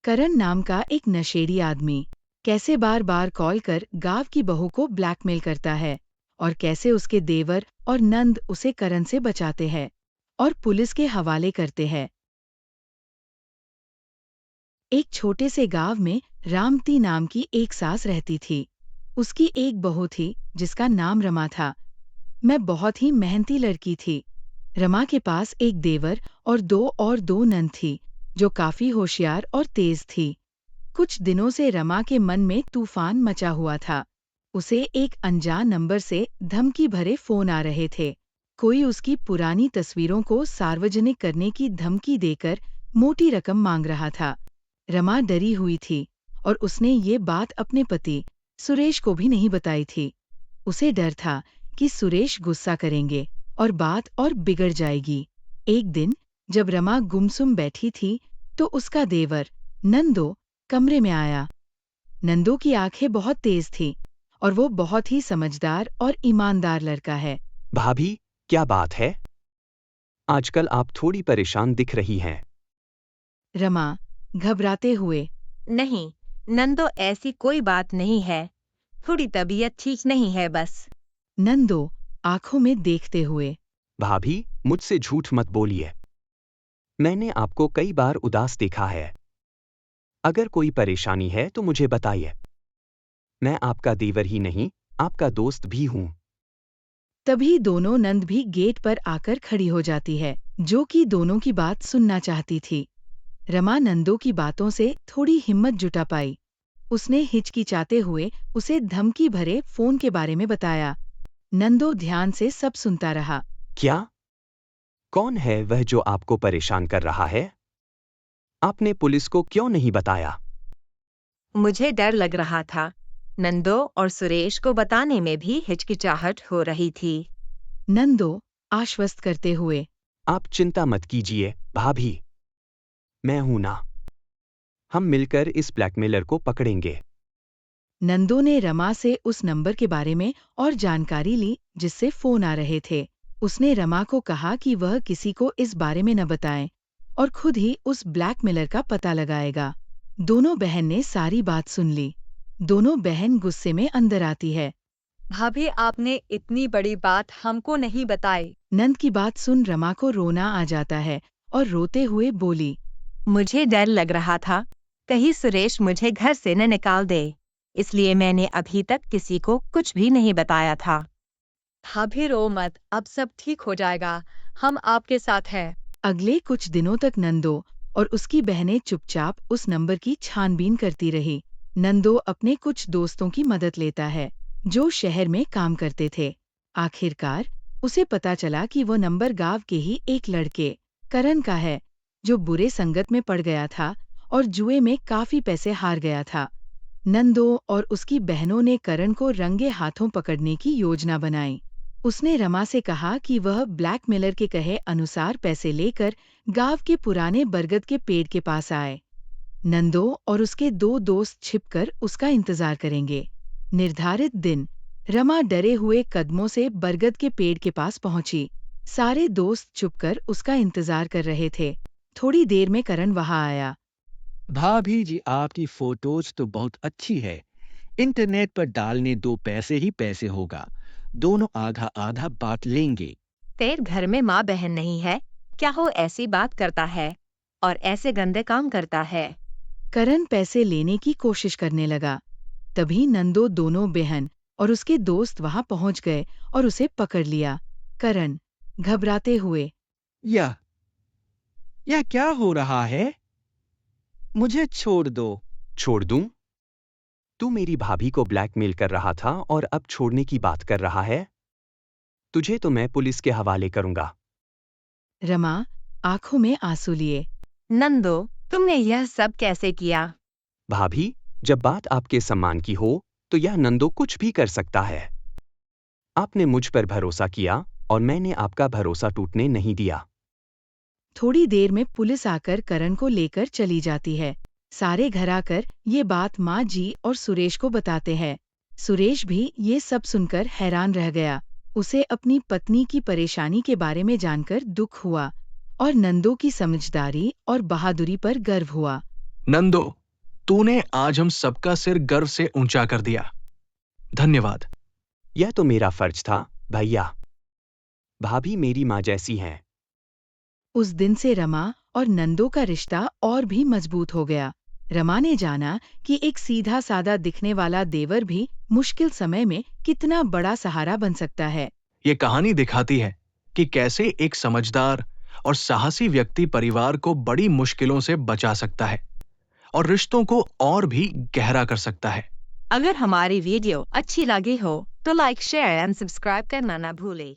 करण नाम का एक नशेड़ी आदमी कैसे बार बार कॉल कर गांव की बहू को ब्लैकमेल करता है और कैसे उसके देवर और नंद उसे करण से बचाते हैं और पुलिस के हवाले करते हैं। एक छोटे से गांव में रामती नाम की एक सास रहती थी। उसकी एक बहू थी जिसका नाम रमा था। मैं बहुत ही मेहनती लड़की थी। रमा के पास एक देवर और दो नंद थी जो काफी होशियार और तेज थी। कुछ दिनों से रमा के मन में तूफान मचा हुआ था। उसे एक अनजान नंबर से धमकी भरे फोन आ रहे थे। कोई उसकी पुरानी तस्वीरों को सार्वजनिक करने की धमकी देकर मोटी रकम मांग रहा था। रमा डरी हुई थी और उसने ये बात अपने पति सुरेश को भी नहीं बताई थी। उसे डर था कि सुरेश गुस्सा करेंगे और बात और बिगड़ जाएगी। एक दिन जब रमा गुमसुम बैठी थी तो उसका देवर नंदो कमरे में आया। नंदो की आंखें बहुत तेज थीं और वो बहुत ही समझदार और ईमानदार लड़का है। भाभी, क्या बात है? आजकल आप थोड़ी परेशान दिख रही हैं। रमा घबराते हुए, नहीं, नंदो ऐसी कोई बात नहीं है। थोड़ी तबीयत ठीक नहीं है बस। नंदो आंखों में देखते हुए, भाभी, मुझसे झूठ मत बोलिए। मैंने आपको कई बार उदास देखा है। अगर कोई परेशानी है तो मुझे बताइए। मैं आपका देवर ही नहीं, आपका दोस्त भी हूँ। तभी दोनों नंद भी गेट पर आकर खड़ी हो जाती है, जो कि दोनों की बात सुनना चाहती थी। रमा नंदो की बातों से थोड़ी हिम्मत जुटा पाई। उसने हिचकिचाते हुए उसे धमकी भरे फोन के बारे में बताया। नंदो ध्यान से सब सुनता रहा। क्या? कौन है वह जो आपको परेशान कर रहा है? आपने पुलिस को क्यों नहीं बताया? मुझे डर लग रहा था। नंदो और सुरेश को बताने में भी हिचकिचाहट हो रही थी। नंदो आश्वस्त करते हुए, आप चिंता मत कीजिए, भाभी। मैं हूं ना। हम मिलकर इस ब्लैकमेलर को पकड़ेंगे। नंदो ने रमा से उस नंबर के बारे में और जानकारी ली जिससे फोन आ रहे थे। उसने रमा को कहा कि वह किसी को इस बारे में न बताए और खुद ही उस ब्लैकमेलर का पता लगाएगा। दोनों बहन ने सारी बात सुन ली। दोनों बहन गुस्से में अंदर आती है। भाभी, आपने इतनी बड़ी बात हमको नहीं बताई। नंद की बात सुन रमा को रोना आ जाता है और रोते हुए बोली, मुझे डर लग रहा था कहीं सुरेश मुझे घर से न निकाल दे, इसलिए मैंने अभी तक किसी को कुछ भी नहीं बताया था। भाभी रो मत, अब सब ठीक हो जाएगा। हम आपके साथ हैं। अगले कुछ दिनों तक नंदो और उसकी बहनें चुपचाप उस नंबर की छानबीन करती रही। नंदो अपने कुछ दोस्तों की मदद लेता है जो शहर में काम करते थे। आखिरकार उसे पता चला कि वो नंबर गांव के ही एक लड़के करण का है जो बुरे संगत में पड़ गया था और जुए में काफी पैसे हार गया था। नंदो और उसकी बहनों ने करण को रंगे हाथों पकड़ने की योजना बनाई। उसने रमा से कहा कि वह ब्लैकमेलर के कहे अनुसार पैसे लेकर गांव के पुराने बरगद के पेड़ के पास आए। नंदो और उसके दो दोस्त छिपकर उसका इंतजार करेंगे। निर्धारित दिन रमा डरे हुए कदमों से बरगद के पेड़ के पास पहुंची। सारे दोस्त चुपकर उसका इंतजार कर रहे थे। थोड़ी देर में करण वहां आया। भाभी जी, आपकी फोटोज तो बहुत अच्छी है। इंटरनेट पर डालने दो, पैसे ही पैसे होगा। दोनों आधा आधा बांट लेंगे। तेरे घर में माँ बहन नहीं है क्या? हो ऐसी बात करता है और ऐसे गंदे काम करता है। करण पैसे लेने की कोशिश करने लगा। तभी नंदो दोनों बहन और उसके दोस्त वहां पहुंच गए और उसे पकड़ लिया। करण घबराते हुए, यह क्या हो रहा है? मुझे छोड़ दो। छोड़ दूं? तू मेरी भाभी को ब्लैकमेल कर रहा था और अब छोड़ने की बात कर रहा है? तुझे तो मैं पुलिस के हवाले करूंगा। रमा आंखों में आंसू लिए, नंदो, तुमने यह सब कैसे किया? भाभी, जब बात आपके सम्मान की हो तो यह नंदो कुछ भी कर सकता है। आपने मुझ पर भरोसा किया और मैंने आपका भरोसा टूटने नहीं दिया। थोड़ी देर में पुलिस आकर करण को लेकर चली जाती है। सारे घर आकर ये बात माँ जी और सुरेश को बताते हैं। सुरेश भी ये सब सुनकर हैरान रह गया। उसे अपनी पत्नी की परेशानी के बारे में जानकर दुख हुआ और नंदो की समझदारी और बहादुरी पर गर्व हुआ। नंदो, तूने आज हम सबका सिर गर्व से ऊंचा कर दिया। धन्यवाद। यह तो मेरा फर्ज था, भैया। भाभी मेरी माँ जैसी हैं। उस दिन से रमा और नंदो का रिश्ता और भी मजबूत हो गया। रमा ने जाना कि एक सीधा सादा दिखने वाला देवर भी मुश्किल समय में कितना बड़ा सहारा बन सकता है। ये कहानी दिखाती है कि कैसे एक समझदार और साहसी व्यक्ति परिवार को बड़ी मुश्किलों से बचा सकता है और रिश्तों को और भी गहरा कर सकता है। अगर हमारी वीडियो अच्छी लगी हो तो लाइक, शेयर एंड सब्सक्राइब करना ना भूलें।